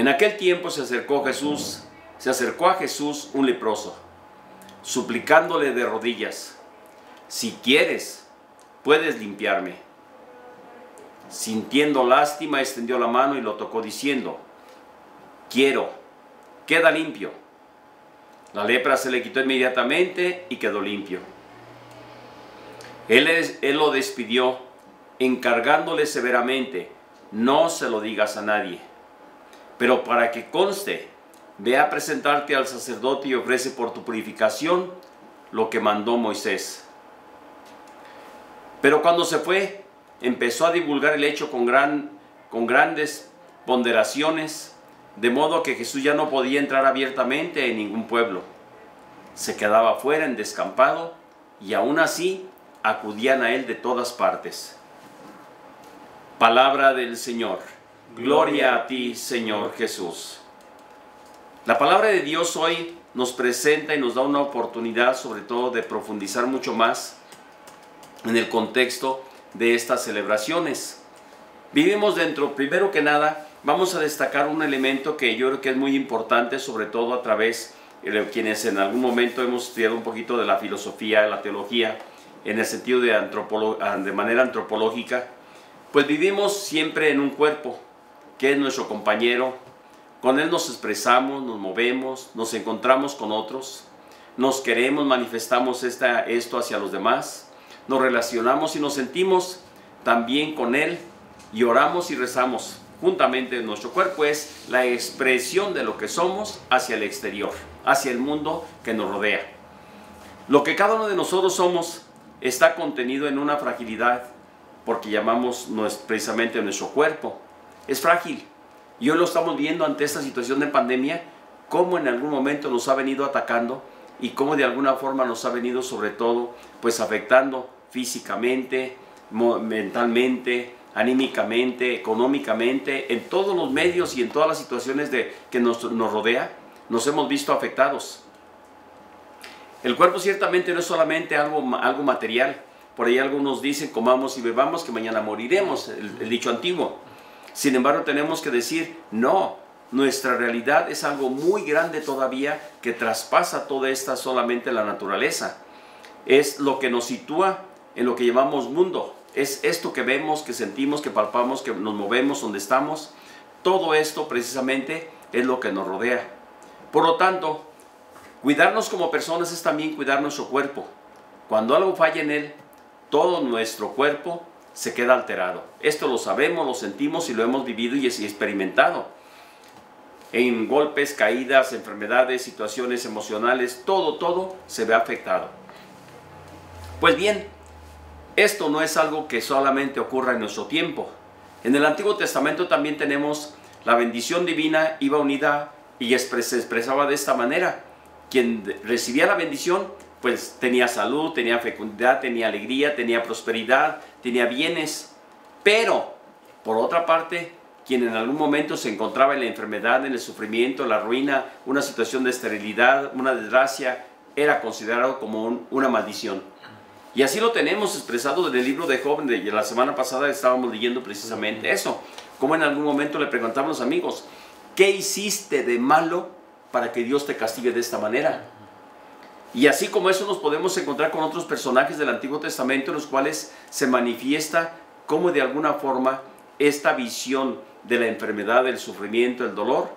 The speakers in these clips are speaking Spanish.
En aquel tiempo se acercó a Jesús un leproso, suplicándole de rodillas: si quieres, puedes limpiarme. Sintiendo lástima, extendió la mano y lo tocó, diciendo: quiero, queda limpio. La lepra se le quitó inmediatamente y quedó limpio. Él lo despidió, encargándole severamente: no se lo digas a nadie. Pero para que conste, ve a presentarte al sacerdote y ofrece por tu purificación lo que mandó Moisés. Pero cuando se fue, empezó a divulgar el hecho con grandes ponderaciones, de modo que Jesús ya no podía entrar abiertamente en ningún pueblo. Se quedaba fuera en descampado, y aún así acudían a él de todas partes. Palabra del Señor. Gloria a ti, Señor Jesús. La palabra de Dios hoy nos presenta y nos da una oportunidad, sobre todo, de profundizar mucho más en el contexto de estas celebraciones. Vivimos dentro, primero que nada, vamos a destacar un elemento que yo creo que es muy importante, sobre todo a través de quienes en algún momento hemos estudiado un poquito de la filosofía, de la teología, en el sentido de manera antropológica. Pues vivimos siempre en un cuerpo, que es nuestro compañero. Con él nos expresamos, nos movemos, nos encontramos con otros, nos queremos, manifestamos esto hacia los demás, nos relacionamos y nos sentimos también con él, y oramos y rezamos juntamente. Nuestro cuerpo es la expresión de lo que somos hacia el exterior, hacia el mundo que nos rodea. Lo que cada uno de nosotros somos está contenido en una fragilidad, porque llamamos precisamente nuestro cuerpo. Es frágil, y hoy lo estamos viendo ante esta situación de pandemia, cómo en algún momento nos ha venido atacando y cómo de alguna forma nos ha venido, sobre todo, pues afectando físicamente, mentalmente, anímicamente, económicamente, en todos los medios y en todas las situaciones que nos rodea, nos hemos visto afectados. El cuerpo ciertamente no es solamente algo material. Por ahí algunos dicen: comamos y bebamos, que mañana moriremos, el dicho antiguo. Sin embargo, tenemos que decir: no, nuestra realidad es algo muy grande todavía, que traspasa toda esta solamente la naturaleza. Es lo que nos sitúa en lo que llamamos mundo. Es esto que vemos, que sentimos, que palpamos, que nos movemos, donde estamos. Todo esto precisamente es lo que nos rodea. Por lo tanto, cuidarnos como personas es también cuidar nuestro cuerpo. Cuando algo falla en él, todo nuestro cuerpo se queda alterado. Esto lo sabemos, lo sentimos y lo hemos vivido y experimentado. En golpes, caídas, enfermedades, situaciones emocionales, todo se ve afectado. Pues bien, esto no es algo que solamente ocurra en nuestro tiempo. En el Antiguo Testamento también tenemos la bendición divina, iba unida y se expresaba de esta manera. Quien recibía la bendición, pues tenía salud, tenía fecundidad, tenía alegría, tenía prosperidad, tenía bienes. Pero, por otra parte, quien en algún momento se encontraba en la enfermedad, en el sufrimiento, en la ruina, una situación de esterilidad, una desgracia, era considerado como una maldición. Y así lo tenemos expresado en el libro de Job. La semana pasada estábamos leyendo precisamente eso. Como en algún momento le preguntamos a los amigos: ¿qué hiciste de malo para que Dios te castigue de esta manera? Y así como eso nos podemos encontrar con otros personajes del Antiguo Testamento, en los cuales se manifiesta cómo de alguna forma esta visión de la enfermedad, del sufrimiento, el dolor,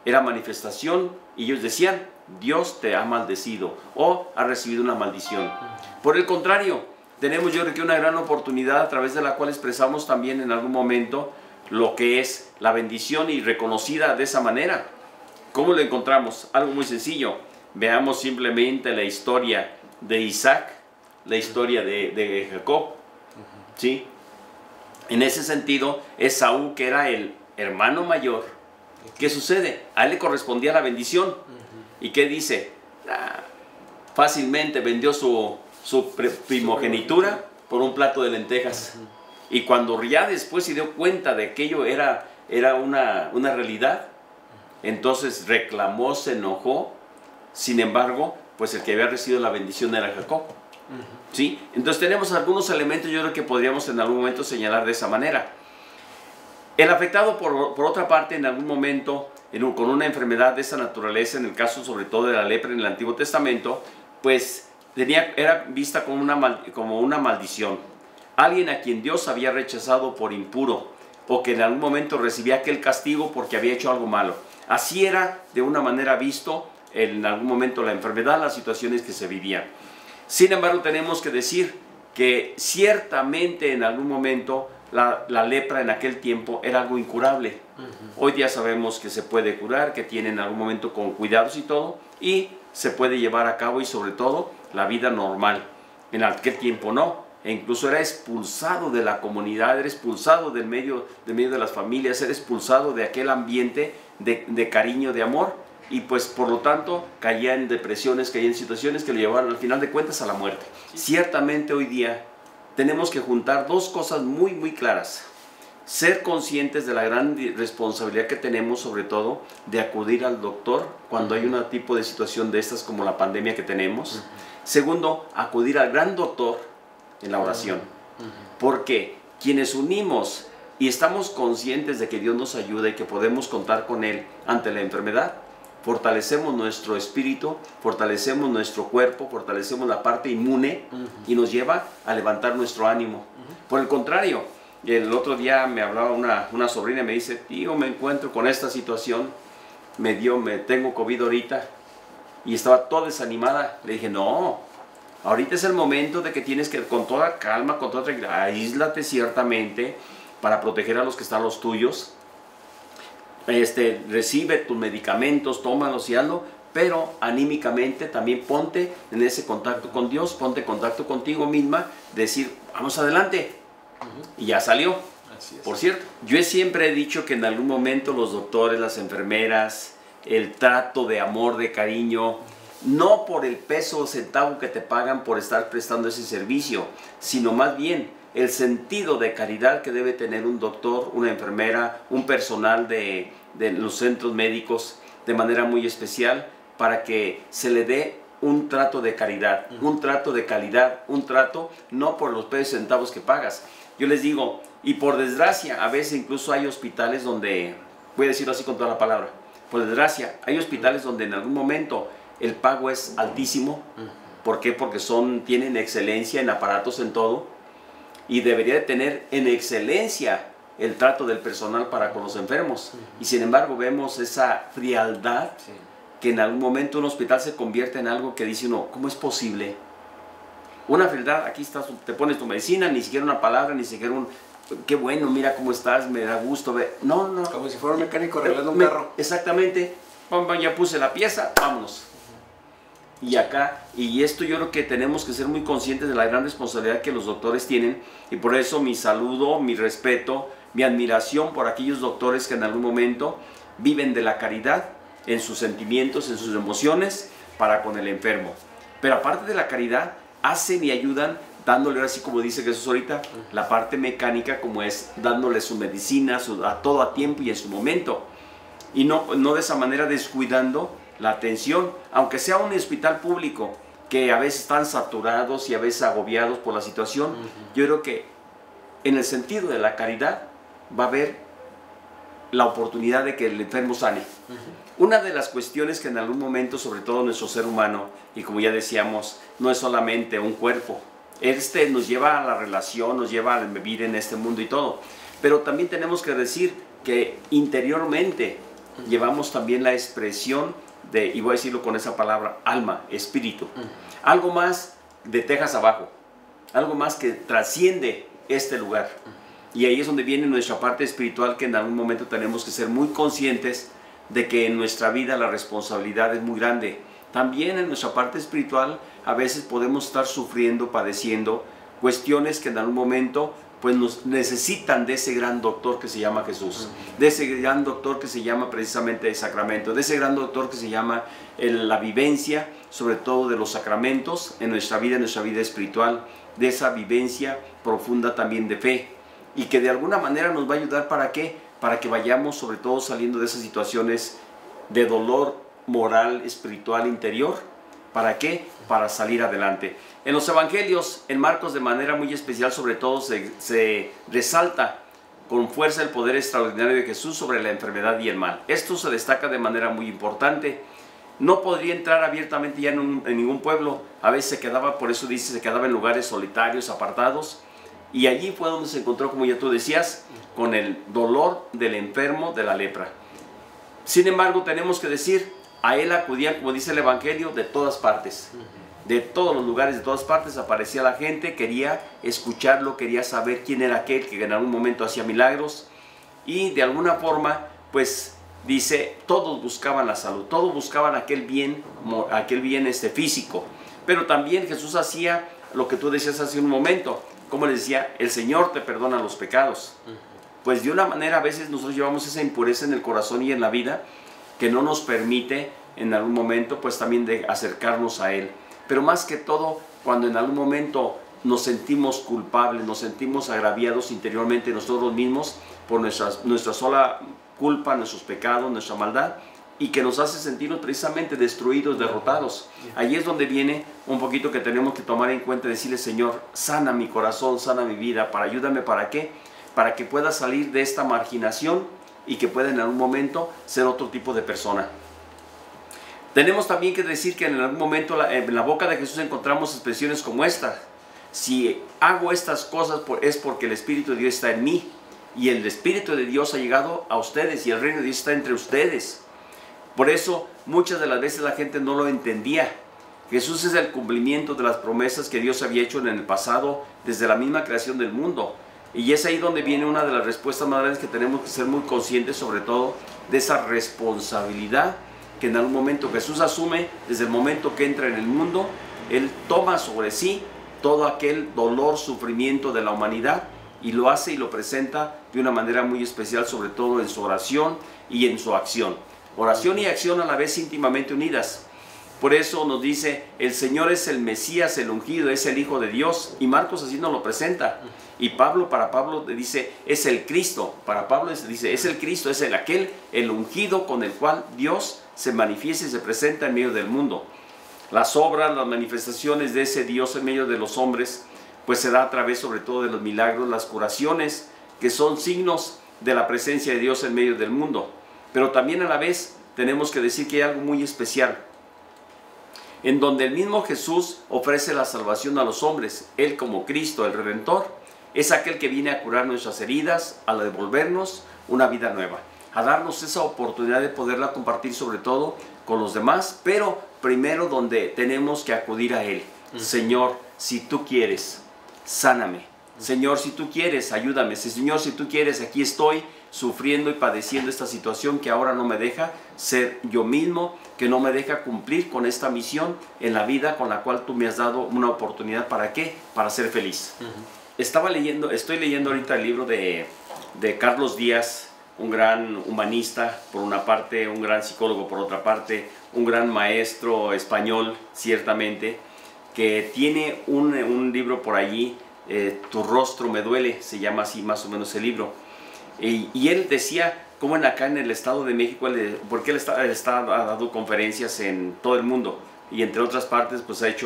era manifestación, y ellos decían: Dios te ha maldecido o ha recibido una maldición. Por el contrario, tenemos yo creo que una gran oportunidad a través de la cual expresamos también en algún momento lo que es la bendición, y reconocida de esa manera. ¿Cómo lo encontramos? Algo muy sencillo. Veamos simplemente la historia de Isaac, la historia de Jacob, ¿sí? En ese sentido, Esaú, que era el hermano mayor, ¿qué sucede? A él le correspondía la bendición. ¿Y qué dice? Fácilmente vendió su primogenitura por un plato de lentejas. Y cuando ya después se dio cuenta de que aquello era una realidad, entonces reclamó, se enojó. Sin embargo, pues el que había recibido la bendición era Jacob. ¿Sí? Entonces tenemos algunos elementos, yo creo que podríamos en algún momento señalar de esa manera. El afectado, por otra parte, en algún momento con una enfermedad de esa naturaleza, en el caso sobre todo de la lepra en el Antiguo Testamento, pues era vista como una maldición. Alguien a quien Dios había rechazado por impuro, o que en algún momento recibía aquel castigo porque había hecho algo malo. Así era de una manera visto en algún momento la enfermedad, las situaciones que se vivían. Sin embargo, tenemos que decir que ciertamente en algún momento la lepra en aquel tiempo era algo incurable. Hoy día sabemos que se puede curar, que tiene en algún momento con cuidados y todo, y se puede llevar a cabo, y sobre todo la vida normal. En aquel tiempo no, e incluso era expulsado de la comunidad, era expulsado del medio de las familias, era expulsado de aquel ambiente de cariño, de amor, y pues por lo tanto caía en depresiones, caía en situaciones que le llevaban al final de cuentas a la muerte. Ciertamente hoy día tenemos que juntar dos cosas muy muy claras: ser conscientes de la gran responsabilidad que tenemos, sobre todo de acudir al doctor cuando hay un tipo de situación de estas como la pandemia que tenemos. Segundo, acudir al gran doctor en la oración, porque quienes unimos y estamos conscientes de que Dios nos ayuda y que podemos contar con Él ante la enfermedad, fortalecemos nuestro espíritu, fortalecemos nuestro cuerpo, fortalecemos la parte inmune y nos lleva a levantar nuestro ánimo. Por el contrario, el otro día me hablaba una sobrina y me dice: tío, me encuentro con esta situación, tengo COVID ahorita, y estaba toda desanimada. Le dije: no, ahorita es el momento de que tienes que, con toda calma, con toda tranquilidad, aíslate ciertamente para proteger a los que están los tuyos. Recibe tus medicamentos, tómalos y hazlo, pero anímicamente también ponte en ese contacto con Dios, ponte en contacto contigo misma, decir: vamos adelante. Y ya salió. Así es. Por cierto, yo siempre he dicho que en algún momento los doctores, las enfermeras, el trato de amor, de cariño, no por el peso o centavo que te pagan por estar prestando ese servicio, sino más bien el sentido de caridad que debe tener un doctor, una enfermera, un personal de los centros médicos de manera muy especial, para que se le dé un trato de caridad, un trato de calidad, un trato no por los pesos y centavos que pagas. Yo les digo, y por desgracia, a veces incluso hay hospitales donde, voy a decirlo así con toda la palabra, por desgracia, hay hospitales donde en algún momento el pago es altísimo. ¿Por qué? Porque tienen excelencia en aparatos, en todo, y debería de tener en excelencia el trato del personal para con los enfermos. Y sin embargo vemos esa frialdad, que en algún momento un hospital se convierte en algo que dice uno: ¿cómo es posible? Una frialdad, aquí estás, te pones tu medicina, ni siquiera una palabra, ni siquiera qué bueno, mira cómo estás, me da gusto. No, no. Como si fuera un mecánico arreglando un carro. Exactamente. Ya puse la pieza, vámonos. Y acá, y esto yo creo que tenemos que ser muy conscientes de la gran responsabilidad que los doctores tienen, y por eso mi saludo, mi respeto, mi admiración por aquellos doctores que en algún momento viven de la caridad en sus sentimientos, en sus emociones para con el enfermo. Pero aparte de la caridad, hacen y ayudan dándole, así como dice Jesús ahorita, la parte mecánica, como es dándole su medicina, a todo a tiempo y en su momento, y no de esa manera descuidando la atención, aunque sea un hospital público, que a veces están saturados y a veces agobiados por la situación. Yo creo que en el sentido de la caridad va a haber la oportunidad de que el enfermo sane. Una de las cuestiones que en algún momento, sobre todo nuestro ser humano, y como ya decíamos, no es solamente un cuerpo, nos lleva a la relación, nos lleva a vivir en este mundo y todo, pero también tenemos que decir que interiormente llevamos también la expresión de, y voy a decirlo con esa palabra, alma, espíritu, algo más de tejas abajo, algo más que trasciende este lugar. Y ahí es donde viene nuestra parte espiritual, que en algún momento tenemos que ser muy conscientes de que en nuestra vida la responsabilidad es muy grande. También en nuestra parte espiritual a veces podemos estar sufriendo, padeciendo cuestiones que en algún momento pues nos necesitan de ese gran doctor que se llama Jesús, de ese gran doctor que se llama precisamente el sacramento, de ese gran doctor que se llama la vivencia, sobre todo de los sacramentos en nuestra vida espiritual, de esa vivencia profunda también de fe, y que de alguna manera nos va a ayudar. ¿Para qué? Para que vayamos sobre todo saliendo de esas situaciones de dolor moral, espiritual, interior. ¿Para qué? Para salir adelante. En los evangelios, en Marcos de manera muy especial, sobre todo se resalta con fuerza el poder extraordinario de Jesús sobre la enfermedad y el mal. Esto se destaca de manera muy importante. No podría entrar abiertamente ya en ningún pueblo. A veces se quedaba, por eso dice, se quedaba en lugares solitarios, apartados. Y allí fue donde se encontró, como ya tú decías, con el dolor del enfermo de la lepra. Sin embargo, tenemos que decir, a él acudían, como dice el Evangelio, de todas partes. De todos los lugares, de todas partes, aparecía la gente, quería escucharlo, quería saber quién era aquel que en algún momento hacía milagros. Y de alguna forma, pues, dice, todos buscaban la salud, todos buscaban aquel bien físico. Pero también Jesús hacía lo que tú decías hace un momento. Como les decía, el Señor te perdona los pecados. Pues de una manera a veces nosotros llevamos esa impureza en el corazón y en la vida que no nos permite en algún momento pues también de acercarnos a Él. Pero más que todo, cuando en algún momento nos sentimos culpables, nos sentimos agraviados interiormente nosotros mismos por nuestra sola culpa, nuestros pecados, nuestra maldad, y que nos hace sentirnos precisamente destruidos, derrotados. Allí es donde viene un poquito que tenemos que tomar en cuenta y decirle, Señor, sana mi corazón, sana mi vida, ayúdame, ¿para qué? Para que pueda salir de esta marginación y que pueda en algún momento ser otro tipo de persona. Tenemos también que decir que en algún momento en la boca de Jesús encontramos expresiones como esta. Si hago estas cosas es porque el Espíritu de Dios está en mí. Y el Espíritu de Dios ha llegado a ustedes y el reino de Dios está entre ustedes. Por eso muchas de las veces la gente no lo entendía. Jesús es el cumplimiento de las promesas que Dios había hecho en el pasado desde la misma creación del mundo. Y es ahí donde viene una de las respuestas más grandes que tenemos que ser muy conscientes, sobre todo de esa responsabilidad que en algún momento Jesús asume desde el momento que entra en el mundo. Él toma sobre sí todo aquel dolor, sufrimiento de la humanidad y lo hace y lo presenta de una manera muy especial, sobre todo en su oración y en su acción. Oración y acción a la vez íntimamente unidas. Por eso nos dice, el Señor es el Mesías, el ungido, es el Hijo de Dios. Y Marcos así nos lo presenta. Y para Pablo dice, es el Cristo. Para Pablo dice, es el Cristo, es el ungido con el cual Dios se manifiesta y se presenta en medio del mundo. Las obras, las manifestaciones de ese Dios en medio de los hombres, pues se da a través sobre todo de los milagros, las curaciones, que son signos de la presencia de Dios en medio del mundo. Pero también a la vez tenemos que decir que hay algo muy especial, en donde el mismo Jesús ofrece la salvación a los hombres. Él como Cristo, el Redentor, es aquel que viene a curar nuestras heridas, a devolvernos una vida nueva, a darnos esa oportunidad de poderla compartir sobre todo con los demás, pero primero donde tenemos que acudir a Él. Señor, si tú quieres, sáname. Señor, si tú quieres, ayúdame. Señor, si tú quieres, aquí estoy sufriendo y padeciendo esta situación que ahora no me deja ser yo mismo, que no me deja cumplir con esta misión en la vida con la cual tú me has dado una oportunidad. ¿Para qué? Para ser feliz. Estoy leyendo ahorita el libro de Carlos Díaz, un gran humanista por una parte, un gran psicólogo por otra parte, un gran maestro español ciertamente, que tiene un libro por allí, Tu rostro me duele, se llama así más o menos el libro. Y él decía cómo acá en el Estado de México, porque él ha dado conferencias en todo el mundo, y entre otras partes pues es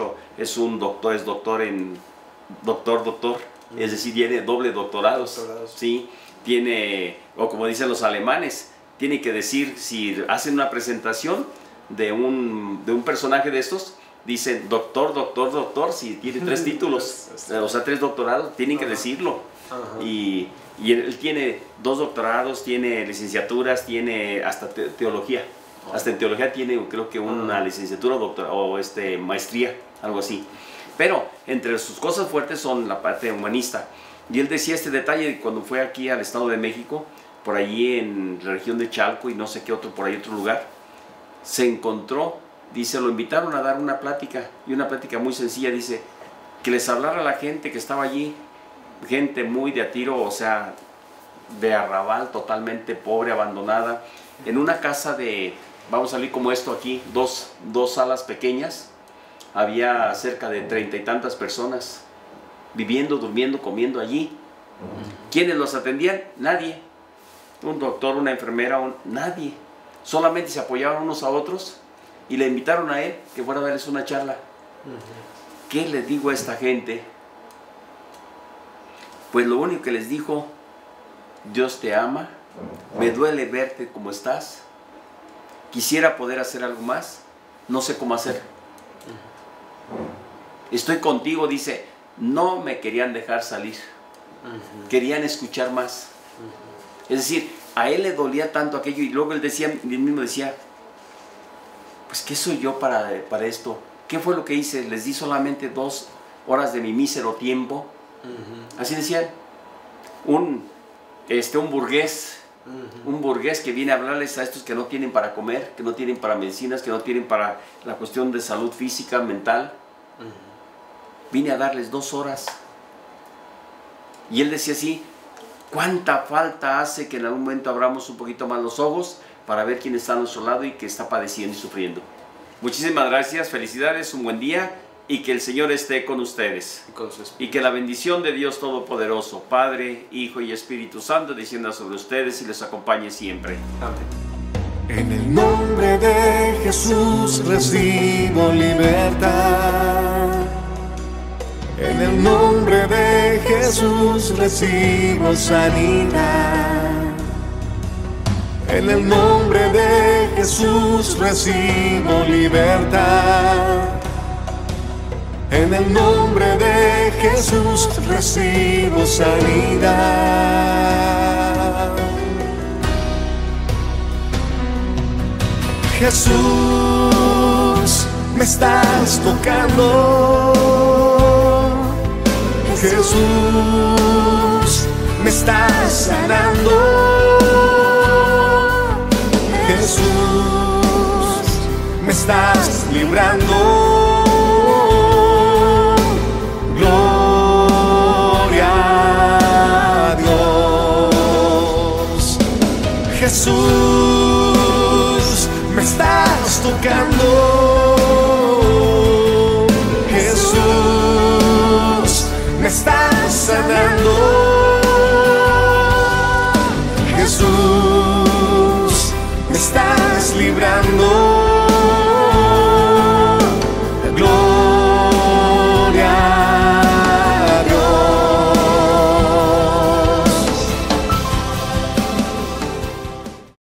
doctor, es decir, tiene doble doctorados. ¿Sí? Tiene, o como dicen los alemanes, tiene que decir, si hacen una presentación de un personaje de estos, dicen doctor, si tiene 3 títulos, o sea 3 doctorados, tienen que decirlo. Y él tiene 2 doctorados, tiene licenciaturas, tiene hasta teología. Hasta en teología tiene, creo que una licenciatura o maestría, algo así. Pero entre sus cosas fuertes son la parte humanista. Y él decía este detalle cuando fue aquí al Estado de México, por allí en la región de Chalco y no sé qué otro lugar, se encontró, dice, lo invitaron a dar una plática, y una plática muy sencilla, dice, que les hablara a la gente que estaba allí, gente muy de a tiro, o sea, de arrabal, totalmente pobre, abandonada, en una casa de, vamos a salir como esto aquí, dos salas pequeñas, había cerca de 30 y tantas personas, viviendo, durmiendo, comiendo allí. ¿Quiénes los atendían? Nadie. Un doctor, una enfermera, nadie. Solamente se apoyaban unos a otros y le invitaron a él que fuera a darles una charla. ¿Qué les digo a esta gente? Pues lo único que les dijo, Dios te ama, me duele verte como estás, quisiera poder hacer algo más, no sé cómo hacer. Estoy contigo, dice, no me querían dejar salir, querían escuchar más. Es decir, a él le dolía tanto aquello y luego él mismo decía, pues ¿qué soy yo para esto? ¿Qué fue lo que hice? Les di solamente 2 horas de mi mísero tiempo. Así decían. Un burgués, un burgués que viene a hablarles a estos que no tienen para comer, que no tienen para medicinas, que no tienen para la cuestión de salud física, mental. Vine a darles 2 horas. Y él decía así, ¿cuánta falta hace que en algún momento abramos un poquito más los ojos para ver quién está a nuestro lado y que está padeciendo y sufriendo? Muchísimas gracias, felicidades, un buen día y que el Señor esté con ustedes. Y que la bendición de Dios Todopoderoso, Padre, Hijo y Espíritu Santo, descienda sobre ustedes y les acompañe siempre. Amén. En el nombre de Jesús recibo libertad. En el nombre de Jesús recibo sanidad. En el nombre de Jesús recibo libertad. En el nombre de Jesús recibo sanidad. Jesús, me estás tocando. Jesús, me estás sanando. Jesús, me estás librando. Gloria a Dios. Jesús, me estás tocando. Jesús, me estás sanando. Jesús, me estás librando.